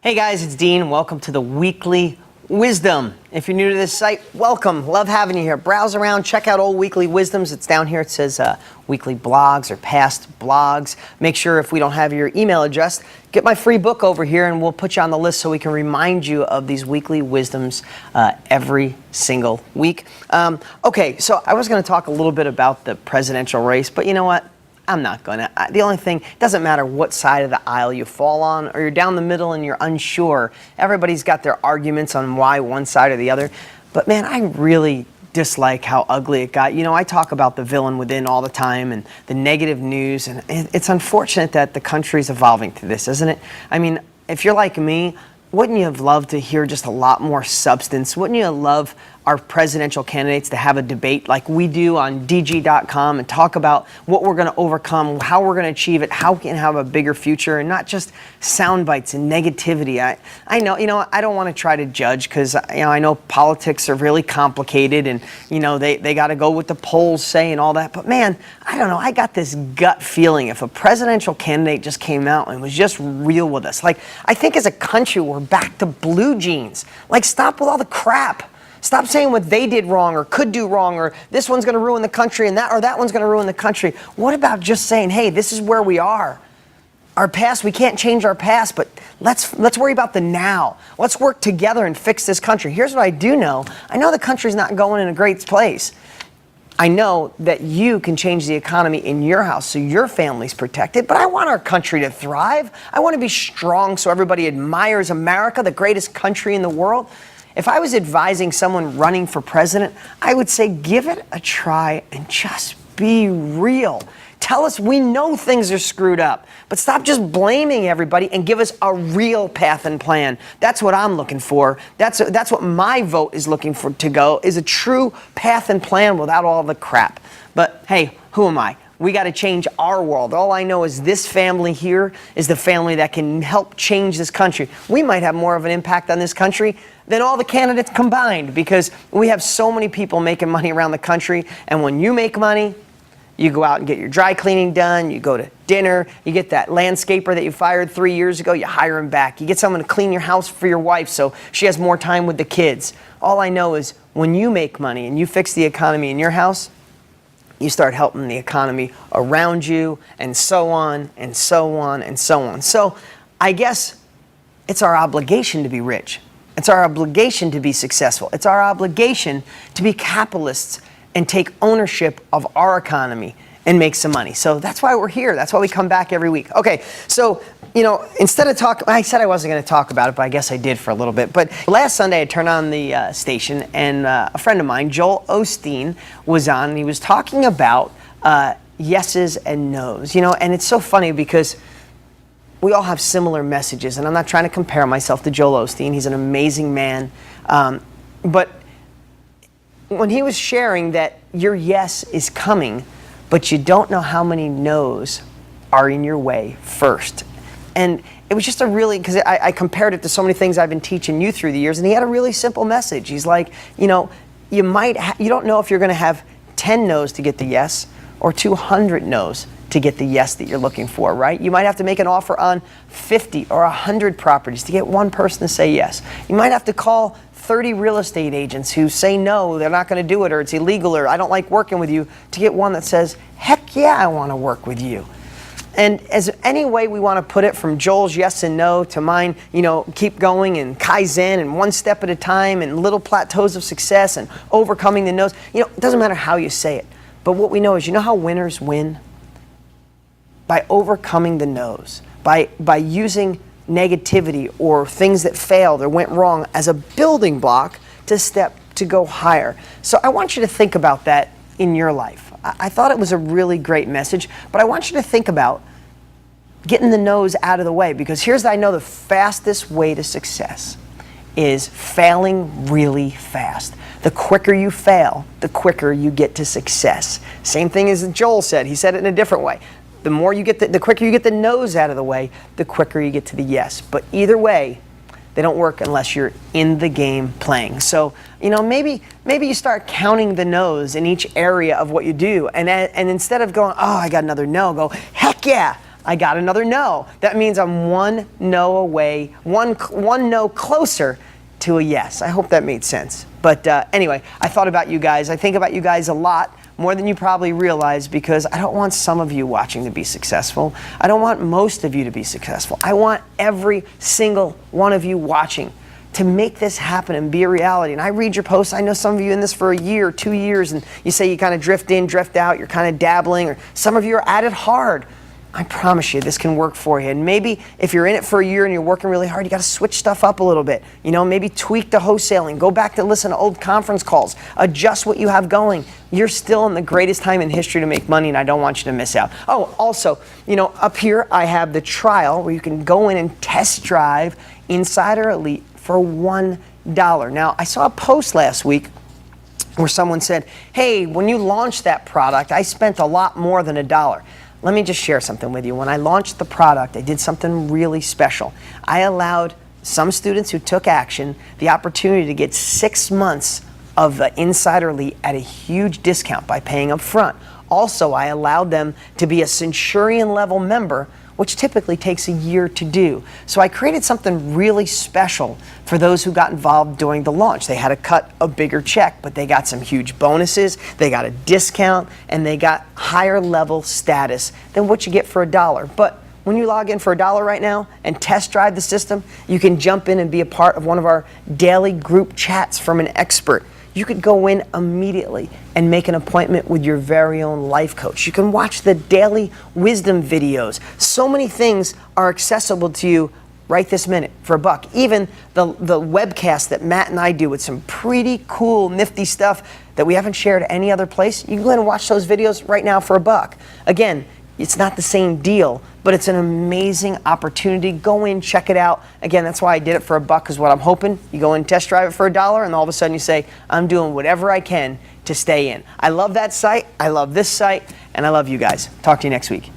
Hey guys, it's Dean. Welcome to the Weekly Wisdom. If you're new to this site, welcome. Love having you here. Browse around, check out old Weekly Wisdoms. It's down here. It says weekly blogs or past blogs. Make sure if we don't have your email address, get my free book over here and we'll put you on the list so we can remind you of these Weekly Wisdoms every single week. Okay, so I was going to talk a little bit about the presidential race, but you know what? I'm not going to. The only thing, it doesn't matter what side of the aisle you fall on or you're down the middle and you're unsure. Everybody's got their arguments on why one side or the other. But man, I really dislike how ugly it got. You know, I talk about the villain within all the time and the negative news. And it's unfortunate that the country's evolving to this, isn't it? I mean, if you're like me, wouldn't you have loved to hear just a lot more substance? Wouldn't you love our presidential candidates to have a debate like we do on DG.com and talk about what we're going to overcome, how we're going to achieve it, how we can have a bigger future, and not just sound bites and negativity. I know, I don't want to try to judge because, I know politics are really complicated and, they got to go with the polls say and all that. But man, I don't know. I got this gut feeling if a presidential candidate just came out and was just real with us. Like, I think as a country, we're back to blue jeans. Like, stop with all the crap. Stop saying what they did wrong or could do wrong or this one's going to ruin the country and that one's going to ruin the country. What about just saying, hey, this is where we are. Our past, we can't change our past, but let's worry about the now. Let's work together and fix this country. Here's what I do know. I know the country's not going in a great place. I know that you can change the economy in your house so your family's protected, but I want our country to thrive. I want to be strong so everybody admires America, the greatest country in the world. If I was advising someone running for president, I would say give it a try and just be real. Tell us we know things are screwed up, but stop just blaming everybody and give us a real path and plan. That's what I'm looking for. That's what my vote is looking for to go, is a true path and plan without all the crap. But hey, who am I? We got to change our world. All I know is this family here is the family that can help change this country. We might have more of an impact on this country than all the candidates combined because we have so many people making money around the country. And when you make money, you go out and get your dry cleaning done, you go to dinner, you get that landscaper that you fired 3 years ago, you hire him back. You get someone to clean your house for your wife so she has more time with the kids. All I know is when you make money and you fix the economy in your house, you start helping the economy around you, and so on, and so on, and so on. So I guess it's our obligation to be rich. It's our obligation to be successful. It's our obligation to be capitalists and take ownership of our economy and make some money. So that's why we're here. That's why we come back every week. Okay, so, instead of I said I wasn't going to talk about it, but I guess I did for a little bit. But last Sunday I turned on the station and a friend of mine, Joel Osteen, was on and he was talking about yeses and nos, and it's so funny because we all have similar messages, and I'm not trying to compare myself to Joel Osteen. He's an amazing man. But when he was sharing that your yes is coming, but you don't know how many no's are in your way first. And it was just because I compared it to so many things I've been teaching you through the years, and he had a really simple message. He's like, you don't know if you're going to have 10 no's to get the yes or 200 no's to get the yes that you're looking for, right? You might have to make an offer on 50 or 100 properties to get one person to say yes. You might have to call 30 real estate agents who say no, they're not going to do it, or it's illegal, or I don't like working with you, to get one that says, heck yeah, I want to work with you. And as any way we want to put it, from Joel's yes and no to mine, keep going and Kaizen and one step at a time and little plateaus of success and overcoming the no's. It doesn't matter how you say it. But what we know is, how winners win? By overcoming the no's, by using negativity or things that failed or went wrong as a building block to go higher. So I want you to think about that in your life. I thought it was a really great message, but I want you to think about getting the no's out of the way, because I know the fastest way to success is failing really fast. The quicker you fail, the quicker you get to success. Same thing as Joel said. He said it in a different way. The quicker you get the no's out of the way, the quicker you get to the yes. But either way, they don't work unless you're in the game playing. So, maybe you start counting the no's in each area of what you do. And instead of going, oh, I got another no, go, heck yeah, I got another no. That means I'm one no away, one no closer to a yes. I hope that made sense. But anyway, I thought about you guys. I think about you guys a lot, more than you probably realize, because I don't want some of you watching to be successful. I don't want most of you to be successful. I want every single one of you watching to make this happen and be a reality. And I read your posts. I know some of you in this for a year, 2 years, and you say you kind of drift in, drift out, you're kind of dabbling, or some of you are at it hard. I promise you this can work for you. And maybe if you're in it for a year and you're working really hard, you got to switch stuff up a little bit. You know, maybe tweak the wholesaling, go back to listen to old conference calls, adjust what you have going. You're still in the greatest time in history to make money, and I don't want you to miss out. Oh, also, you know, up here I have the trial where you can go in and test drive Insider Elite for $1. Now, I saw a post last week where someone said, hey, when you launched that product, I spent a lot more than $1. Let me just share something with you. When I launched the product, I did something really special. I allowed some students who took action the opportunity to get 6 months of the Insider Elite at a huge discount by paying up front. Also, I allowed them to be a Centurion level member, which typically takes a year to do. So I created something really special for those who got involved during the launch. They had to cut a bigger check, but they got some huge bonuses, they got a discount, and they got higher level status than what you get for $1. But when you log in for $1 right now and test drive the system, you can jump in and be a part of one of our daily group chats from an expert. You could go in immediately and make an appointment with your very own life coach. You can watch the daily wisdom videos. So many things are accessible to you right this minute for $1. Even the webcast that Matt and I do with some pretty cool, nifty stuff that we haven't shared any other place. You can go in and watch those videos right now for $1. Again, it's not the same deal, but it's an amazing opportunity. Go in, check it out. Again, that's why I did it for $1, is what I'm hoping. You go in, test drive it for $1, and all of a sudden you say, I'm doing whatever I can to stay in. I love that site, I love this site, and I love you guys. Talk to you next week.